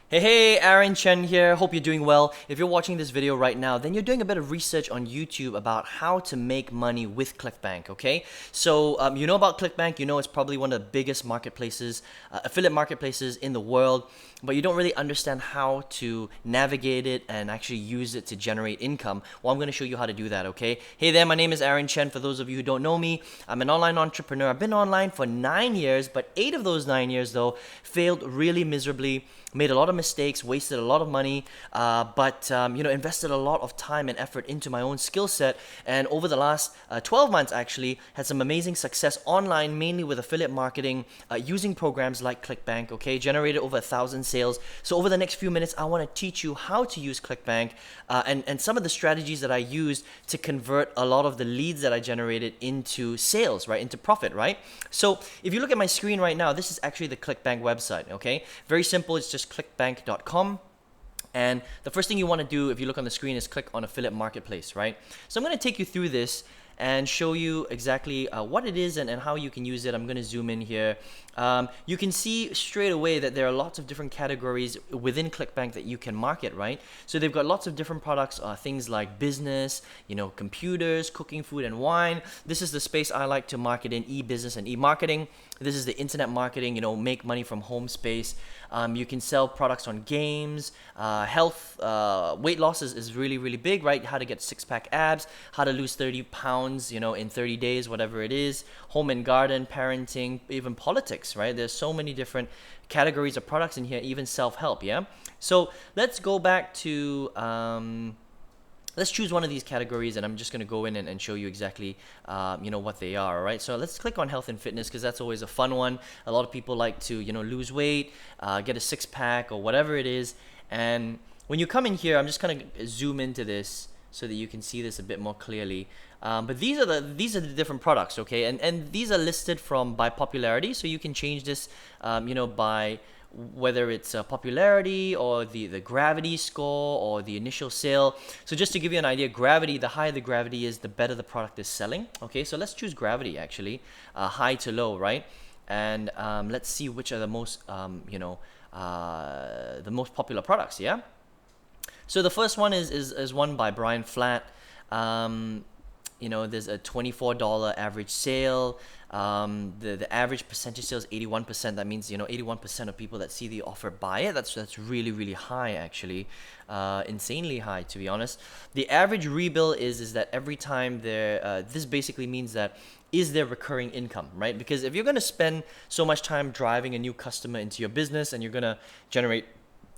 Hey, Aaron Chen here. Hope you're doing well. If you're watching this video right now, then you're doing a bit of research on YouTube about how to make money with ClickBank, okay? So, you know about ClickBank, you know it's probably one of the biggest marketplaces, affiliate marketplaces in the world, but you don't really understand how to navigate it and actually use it to generate income. Well, I'm going to show you how to do that, okay? Hey there, my name is Aaron Chen. For those of you who don't know me, I'm an online entrepreneur. I've been online for 9 years, but 8 of those 9 years, though, failed really miserably. Made a lot of mistakes, wasted a lot of money, but invested a lot of time and effort into my own skill set. And over the last 12 months, actually, had some amazing success online, mainly with affiliate marketing, using programs like ClickBank. Okay, generated over 1,000 sales. So over the next few minutes, I want to teach you how to use ClickBank and some of the strategies that I used to convert a lot of the leads that I generated into sales, right, into profit, right? So if you look at my screen right now, this is actually the ClickBank website. Okay, very simple. It's just clickbank.com. And the first thing you want to do if you look on the screen is click on affiliate marketplace, right? So I'm going to take you through this and show you exactly what it is and how you can use it. I'm going to zoom in here. You can see straight away that there are lots of different categories within ClickBank that you can market, right? So they've got lots of different products, things like business, computers, cooking, food, and wine. This is the space I like to market in, e-business and e-marketing. This is the internet marketing, make money from home space. You can sell products on games, health, weight loss is really, really big, right? How to get six-pack abs, how to lose 30 pounds, in 30 days, whatever it is. Home and garden, parenting, even politics, right? There's so many different categories of products in here, even self-help, yeah? So let's go back to... let's choose one of these categories, and I'm just going to go in and show you exactly, what they are, all right? So let's click on health and fitness because that's always a fun one. A lot of people like to, lose weight, get a six-pack or whatever it is. And when you come in here, I'm just going to zoom into this so that you can see this a bit more clearly. But these are the different products, okay? And these are listed by popularity, so you can change this, by whether it's popularity or the gravity score or the initial sale. So just to give you an idea, gravity, the higher the gravity is, the better the product is selling. Okay, so let's choose gravity actually, high to low, right? And let's see which are the most, the most popular products, yeah? So the first one is one by Brian Flatt. There's a $24 average sale. The average percentage sale is 81%. That means 81% of people that see the offer buy it. That's really, really high actually, insanely high to be honest. The average rebill is that every time this basically means that is there recurring income, right? Because if you're going to spend so much time driving a new customer into your business and you're going to generate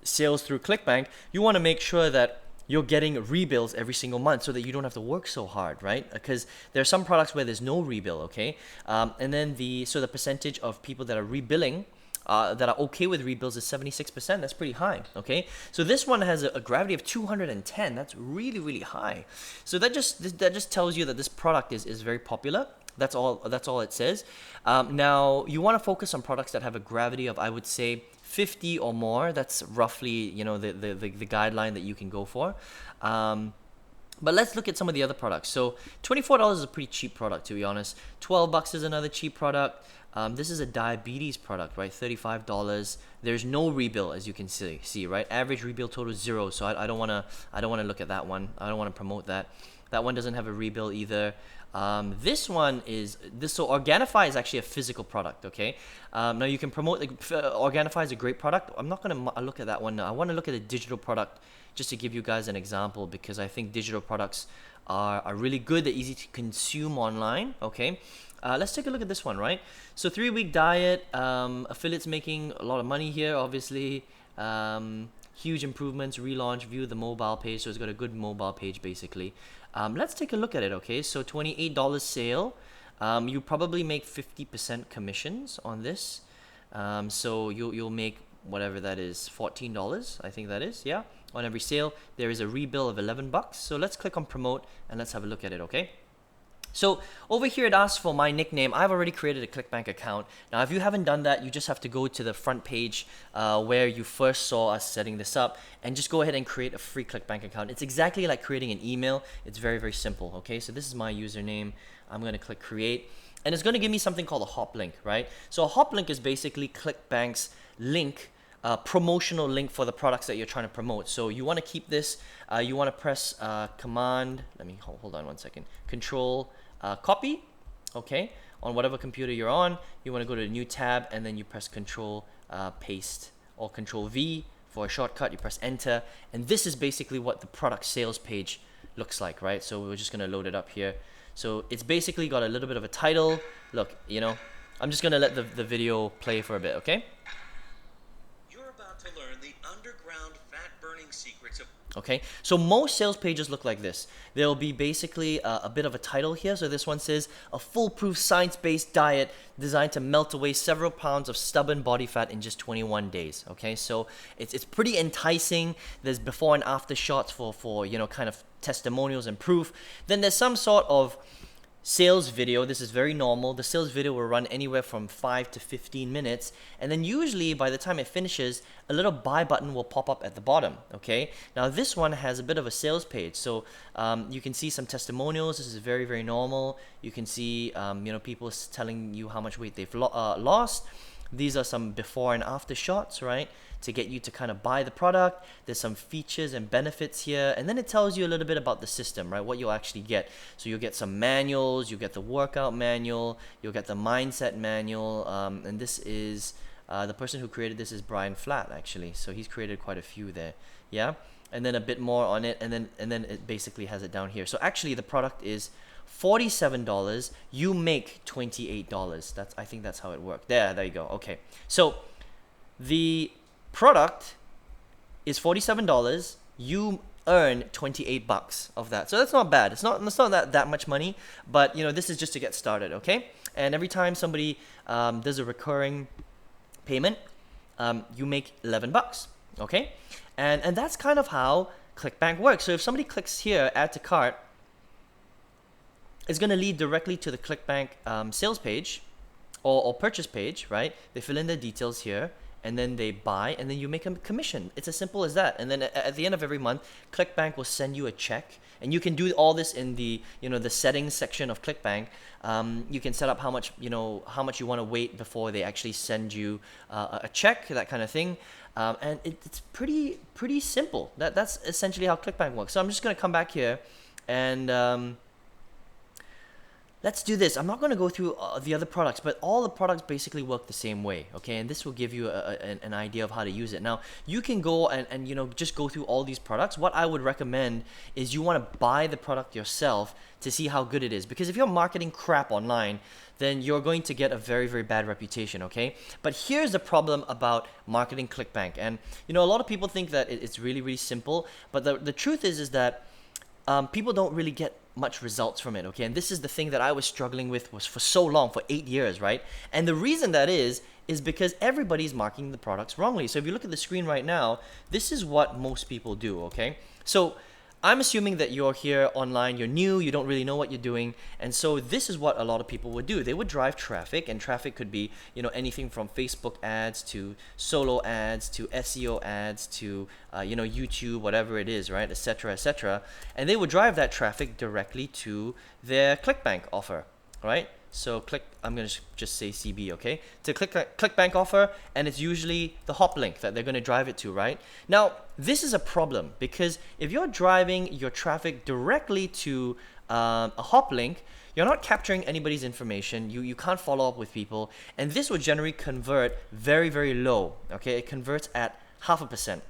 sales through ClickBank, you want to make sure that you're getting rebills every single month so that you don't have to work so hard, right? Because there are some products where there's no rebill, okay? And then the percentage of people that are rebilling, that are okay with rebills is 76%. That's pretty high, okay? So this one has a gravity of 210. That's really, really high. So that just tells you that this product is very popular. That's all it says. Now you want to focus on products that have a gravity of, I would say, 50 or more. That's roughly the guideline that you can go for. But let's look at some of the other products. So $24 is a pretty cheap product, to be honest. $12 is another cheap product. This is a diabetes product, right? $35. There's no rebill, as you can see, right? Average rebill total is 0. So I don't wanna look at that one. I don't wanna promote that. That one doesn't have a rebill either. This one so Organifi is actually a physical product, okay? Now you can promote, Organifi is a great product. I'm not going to look at that one now. I want to look at a digital product just to give you guys an example because I think digital products are really good. They're easy to consume online, okay? Let's take a look at this one, right? So 3-week diet, affiliates making a lot of money here, obviously. Huge improvements, relaunch, view the mobile page. So it's got a good mobile page basically. Let's take a look at it, okay? So $28 sale. You probably make 50% commissions on this. So you'll make whatever that is, $14, I think that is, yeah? On every sale. There is a rebill of $11. So let's click on promote and let's have a look at it, okay? So over here it asks for my nickname. I've already created a ClickBank account. Now if you haven't done that, you just have to go to the front page where you first saw us setting this up and just go ahead and create a free ClickBank account. It's exactly like creating an email. It's very, very simple, okay? So this is my username. I'm going to click create and it's going to give me something called a hop link, right? So a hop link is basically ClickBank's link promotional link for the products that you're trying to promote. So you want to keep this, you want to press command, let me hold on one second, control copy, okay, on whatever computer you're on. You want to go to a new tab, and then you press control paste, or control V for a shortcut. You press enter, and this is basically what the product sales page looks like, right? So we're just going to load it up here. So it's basically got a little bit of a title. Look, you know, I'm just going to let the video play for a bit, okay? You're about to learn the underground fat-burning secrets of... Okay, so most sales pages look like this. There'll be basically a bit of a title here. So this one says, a foolproof science-based diet designed to melt away several pounds of stubborn body fat in just 21 days. Okay, so it's pretty enticing. There's before and after shots for you know, kind of testimonials and proof. Then there's some sort of sales video. This is very normal. The sales video will run anywhere from 5 to 15 minutes, and then usually by the time it finishes, a little buy button will pop up at the bottom. Okay, now this one has a bit of a sales page, so you can see some testimonials. This is very, very normal. You can see you know, people telling you how much weight they've lost. These are some before and after shots, right, to get you to kind of buy the product. There's some features and benefits here, and then it tells you a little bit about the system, right, what you'll actually get. So you'll get some manuals, you'll get the workout manual, you'll get the mindset manual, and this is the person who created this is Brian Flatt, actually, so he's created quite a few there, yeah, and then a bit more on it, and then it basically has it down here. So actually the product is $47, you make $28. I think that's how it worked. There you go. Okay, so the product is $47, you earn 28 bucks of that. So that's not bad. It's not that much money, but you know, this is just to get started, okay? And every time somebody does a recurring payment, you make 11 bucks, okay? And that's kind of how ClickBank works. So if somebody clicks here, add to cart, it's going to lead directly to the ClickBank sales page or purchase page, right? They fill in their details here, and then they buy, and then you make a commission. It's as simple as that. And then at the end of every month, ClickBank will send you a check, and you can do all this in the, you know, the settings section of ClickBank. You can set up how much you want to wait before they actually send you a check, that kind of thing. And it's pretty simple. That's essentially how ClickBank works. So I'm just going to come back here, and let's do this. I'm not going to go through the other products, but all the products basically work the same way, okay? And this will give you an idea of how to use it. Now, you can go and you know, just go through all these products. What I would recommend is you want to buy the product yourself to see how good it is. Because if you're marketing crap online, then you're going to get a very, very bad reputation, okay? But here's the problem about marketing ClickBank. And, you know, a lot of people think that it's really, really simple. But the truth is that people don't really get much results from it, okay? And this is the thing that I was struggling with for so long, for 8 years, right? And the reason that is because everybody's marketing the products wrongly. So if you look at the screen right now, this is what most people do, okay? So I'm assuming that you're here online, you're new, you don't really know what you're doing, and so this is what a lot of people would do. They would drive traffic, and traffic could be, you know, anything from Facebook ads to solo ads to SEO ads to you know, YouTube, whatever it is, right, etc., etc. And they would drive that traffic directly to their ClickBank offer, right? So I'm going to just say CB, okay? To ClickBank offer, and it's usually the hop link that they're going to drive it to, right? Now, this is a problem because if you're driving your traffic directly to a hop link, you're not capturing anybody's information. You can't follow up with people, and this will generally convert very, very low, okay? It converts at 0.5%.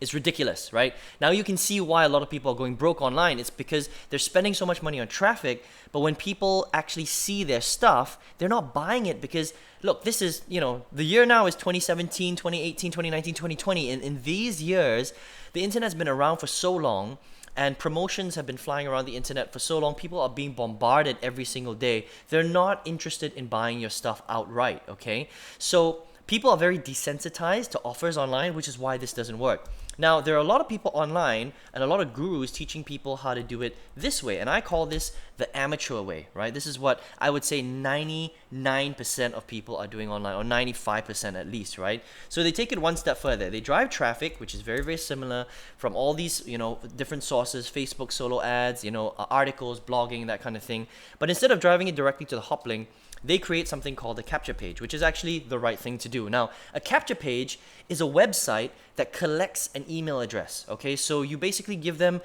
It's ridiculous, right? Now you can see why a lot of people are going broke online. It's because they're spending so much money on traffic, but when people actually see their stuff, they're not buying it because, look, this is, you know, the year now is 2017, 2018, 2019, 2020. And in these years, the internet's been around for so long, and promotions have been flying around the internet for so long. People are being bombarded every single day. They're not interested in buying your stuff outright, okay? So people are very desensitized to offers online, which is why this doesn't work. Now, there are a lot of people online and a lot of gurus teaching people how to do it this way, and I call this the amateur way, right? This is what I would say 99% of people are doing online, or 95% at least, right? So they take it one step further. They drive traffic, which is very, very similar from all these, you know, different sources, Facebook solo ads, you know, articles, blogging, that kind of thing. But instead of driving it directly to the hop link, they create something called a capture page, which is actually the right thing to do. Now, a capture page is a website that collects an email address, okay? So you basically give them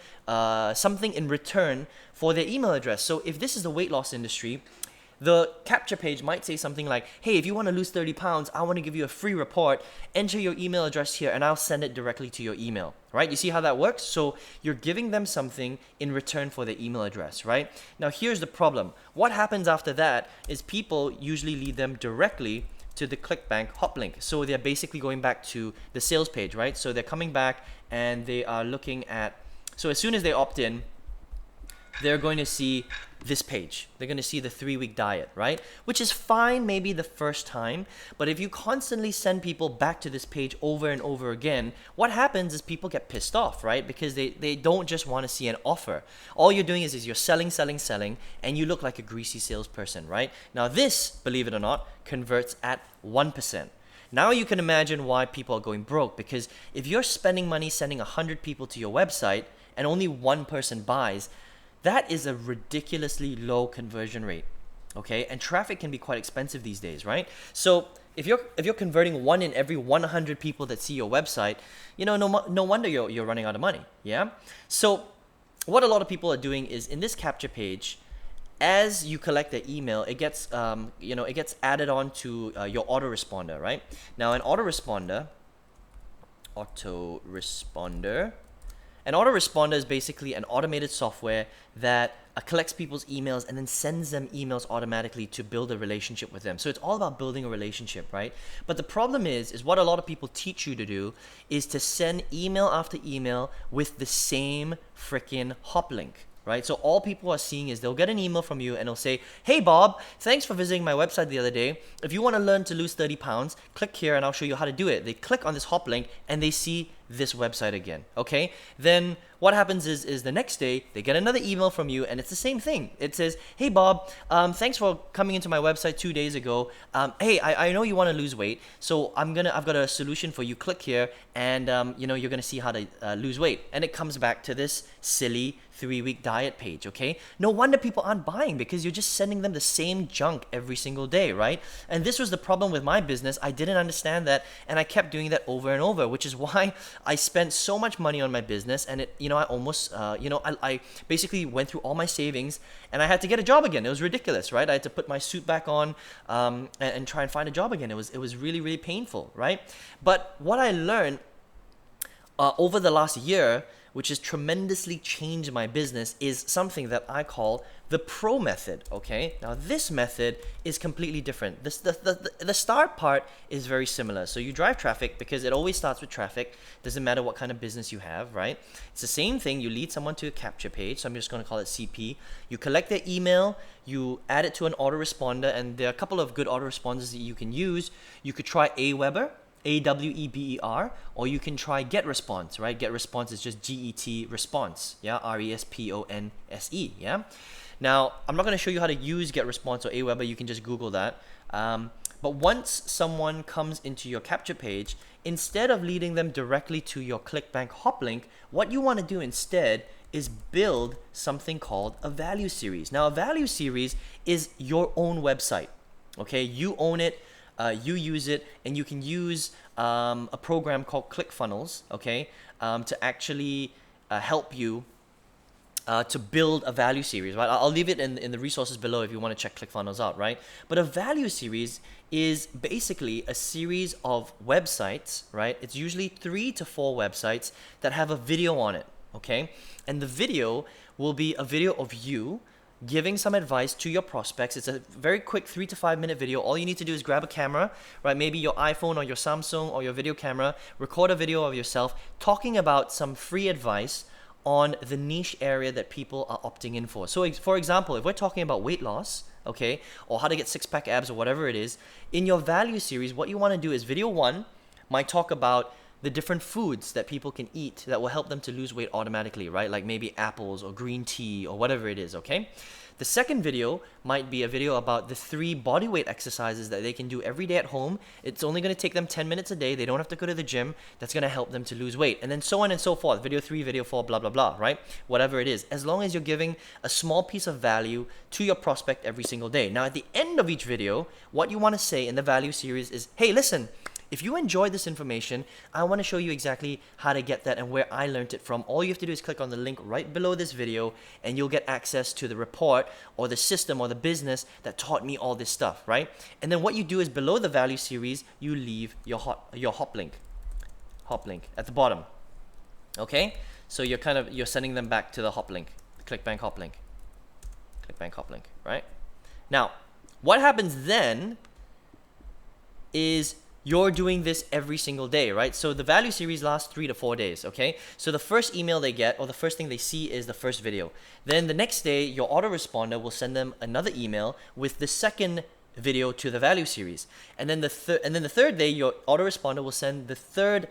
something in return for their email address. So if this is the weight loss industry, the capture page might say something like, hey, if you want to lose 30 pounds, I want to give you a free report. Enter your email address here and I'll send it directly to your email, right? You see how that works? So you're giving them something in return for their email address, right? Now, here's the problem. What happens after that is people usually lead them directly to the Clickbank hop link. So they're basically going back to the sales page, right? So they're coming back and they are looking at, so as soon as they opt in, they're going to see this page. They're going to see the 3-week diet, right? Which is fine maybe the first time, but if you constantly send people back to this page over and over again, what happens is people get pissed off, right? Because they don't just want to see an offer. All you're doing is you're selling, and you look like a greasy salesperson, right? Now this, believe it or not, converts at 1%. Now you can imagine why people are going broke, because if you're spending money sending 100 people to your website and only one person buys, that is a ridiculously low conversion rate, okay? And traffic can be quite expensive these days, right? So if you're converting 1 in every 100 people that see your website, no wonder you're running out of money, yeah? So what a lot of people are doing is in this capture page, as you collect their email, it gets it gets added on to your autoresponder, right? Now an autoresponder. An autoresponder is basically an automated software that collects people's emails and then sends them emails automatically to build a relationship with them. So it's all about building a relationship, right? But the problem is what a lot of people teach you to do is to send email after email with the same freaking hop link. Right? So all people are seeing is they'll get an email from you and they'll say, hey Bob, thanks for visiting my website the other day. If you want to learn to lose 30 pounds, click here and I'll show you how to do it. They click on this hop link and they see this website again, okay? Then what happens is the next day they get another email from you and it's the same thing. It says, hey Bob, thanks for coming into my website 2 days ago. Hey, I know you want to lose weight, so I've got a solution for you. Click here and you're gonna see how to lose weight. And it comes back to this silly 3-week diet page, okay? No wonder people aren't buying, because you're just sending them the same junk every single day, right? And this was the problem with my business. I didn't understand that, and I kept doing that over and over, which is why I spent so much money on my business, and I almost, I basically went through all my savings, and I had to get a job again. It was ridiculous, right? I had to put my suit back on and try and find a job again. It was really, really painful, right? But what I learned over the last year, which has tremendously changed my business, is something that I call the pro method, okay? Now this method is completely different. The start part is very similar. So you drive traffic because it always starts with traffic. Doesn't matter what kind of business you have, right? It's the same thing. You lead someone to a capture page. So I'm just gonna call it CP. You collect their email, you add it to an autoresponder, and there are a couple of good autoresponders that you can use. You could try Aweber, AWEBER, or you can try GetResponse, right? GetResponse is just GET response, yeah, RESPONSE, yeah. Now, I'm not going to show you how to use GetResponse or Aweber. You can just Google that. But once someone comes into your capture page, instead of leading them directly to your Clickbank hop link, what you want to do instead is build something called a value series. Now, a value series is your own website, okay? You own it. You use it, and you can use a program called ClickFunnels, okay, to actually help you to build a value series, right? I'll leave it in the resources below if you want to check ClickFunnels out, right? But a value series is basically a series of websites, right? It's usually 3 to 4 websites that have a video on it, okay? And the video will be a video of you giving some advice to your prospects. It's a very quick 3 to 5 minute video. All you need to do is grab a camera, right? Maybe your iPhone or your Samsung or your video camera, record a video of yourself talking about some free advice on the niche area that people are opting in for. So for example, if we're talking about weight loss, okay, or how to get 6-pack abs or whatever it is, in your value series, what you want to do is video 1 might talk about the different foods that people can eat that will help them to lose weight automatically, right? Like maybe apples or green tea or whatever it is, okay? The second video might be a video about the 3 bodyweight exercises that they can do every day at home. It's only going to take them 10 minutes a day. They don't have to go to the gym. That's going to help them to lose weight. And then so on and so forth. Video 3, video 4, blah, blah, blah, right? Whatever it is. As long as you're giving a small piece of value to your prospect every single day. Now, at the end of each video, what you want to say in the value series is, hey, listen, if you enjoyed this information, I want to show you exactly how to get that and where I learned it from. All you have to do is click on the link right below this video and you'll get access to the report or the system or the business that taught me all this stuff, right? And then what you do is below the value series, you leave your hop link at the bottom. Okay? So you're sending them back to the hop link, ClickBank hop link. ClickBank hop link, right? Now, what happens then is you're doing this every single day, right? So the value series lasts 3 to 4 days, okay? So the first email they get or the first thing they see is the first video. Then the next day, your autoresponder will send them another email with the second video to the value series. And then the third day, your autoresponder will send the third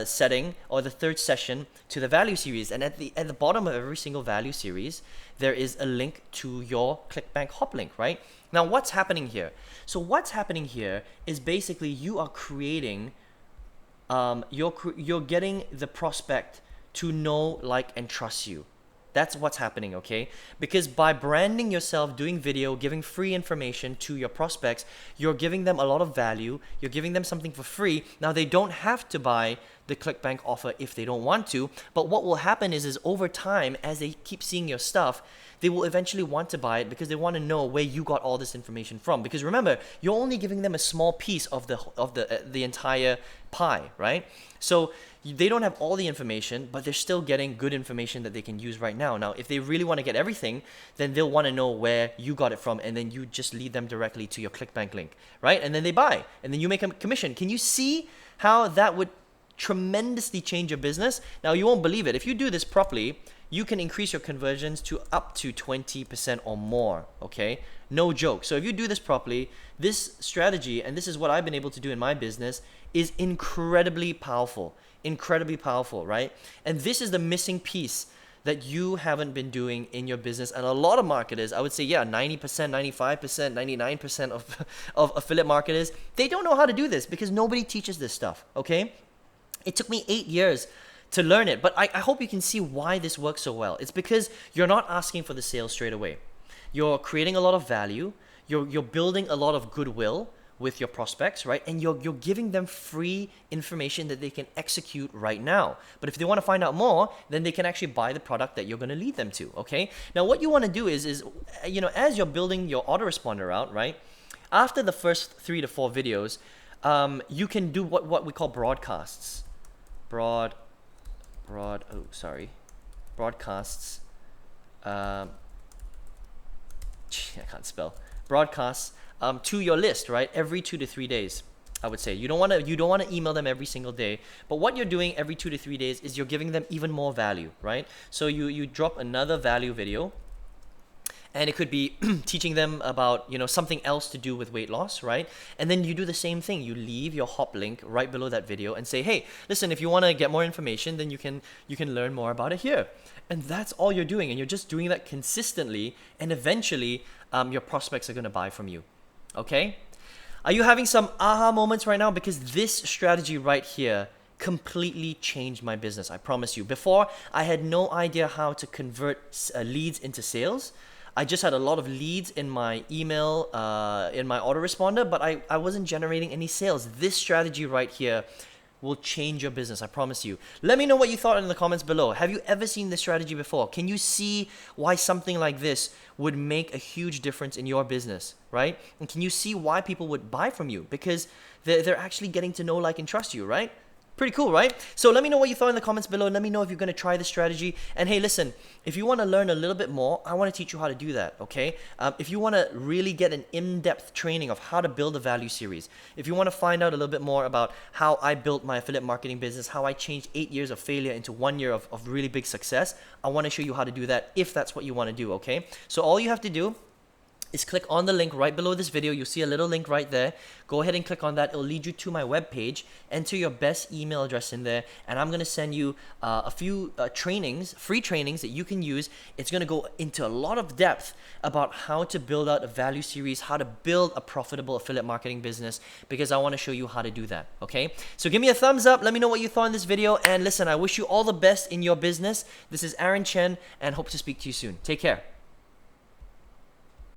setting or the third session to the value series. And at the bottom of every single value series, there is a link to your ClickBank hop link, right? Now, what's happening here? So what's happening here is basically you are creating, you're getting the prospect to know, like, and trust you. That's what's happening, okay? Because by branding yourself, doing video, giving free information to your prospects, you're giving them a lot of value. You're giving them something for free. Now, they don't have to buy the ClickBank offer if they don't want to. But what will happen is over time, as they keep seeing your stuff, they will eventually want to buy it because they want to know where you got all this information from. Because remember, you're only giving them a small piece of the entire pie, right? So they don't have all the information, but they're still getting good information that they can use right now. Now, if they really want to get everything, then they'll want to know where you got it from, and then you just lead them directly to your ClickBank link, right? And then they buy, and then you make a commission. Can you see how that would tremendously change your business? Now, you won't believe it. If you do this properly, you can increase your conversions to up to 20% or more, okay? No joke. So if you do this properly, this strategy, and this is what I've been able to do in my business, is incredibly powerful, right? And this is the missing piece that you haven't been doing in your business. And a lot of marketers, I would say, 90%, 95%, 99% of affiliate marketers, they don't know how to do this because nobody teaches this stuff, okay? It took me 8 years to learn it, but I hope you can see why this works so well. It's because you're not asking for the sale straight away. You're creating a lot of value. You're building a lot of goodwill with your prospects, right? And you're giving them free information that they can execute right now. But if they want to find out more, then they can actually buy the product that you're going to lead them to, okay? Now, what you want to do is as you're building your autoresponder out, right? After the first 3 to 4 videos, you can do what we call broadcasts. Broadcasts. I can't spell. Broadcasts to your list, right? Every 2 to 3 days, I would say. You don't want to email them every single day, but what you're doing every 2 to 3 days is you're giving them even more value, right? So you drop another value video. And it could be teaching them about, something else to do with weight loss, right? And then you do the same thing. You leave your hop link right below that video and say, hey, listen, if you want to get more information, then you can learn more about it here. And that's all you're doing. And you're just doing that consistently. And eventually, your prospects are going to buy from you. Okay? Are you having some aha moments right now? Because this strategy right here completely changed my business. I promise you. Before, I had no idea how to convert leads into sales. I just had a lot of leads in my email, in my autoresponder, but I wasn't generating any sales. This strategy right here will change your business, I promise you. Let me know what you thought in the comments below. Have you ever seen this strategy before? Can you see why something like this would make a huge difference in your business, right? And can you see why people would buy from you? Because they're actually getting to know, like, and trust you, right? Pretty cool, right? So let me know what you thought in the comments below. Let me know if you're going to try this strategy. And hey, listen, if you want to learn a little bit more, I want to teach you how to do that, okay? If you want to really get an in-depth training of how to build a value series, if you want to find out a little bit more about how I built my affiliate marketing business, how I changed 8 years of failure into 1 year of really big success, I want to show you how to do that if that's what you want to do, okay? So all you have to do is click on the link right below this video. You'll see a little link right there. Go ahead and click on that. It'll lead you to my webpage. Enter your best email address in there, and I'm gonna send you a few trainings, free trainings that you can use. It's gonna go into a lot of depth about how to build out a value series, how to build a profitable affiliate marketing business, because I want to show you how to do that. Okay, so give me a thumbs up. Let me know what you thought in this video, and listen, I wish you all the best in your business. This is Aaron Chen, and hope to speak to you soon. Take care.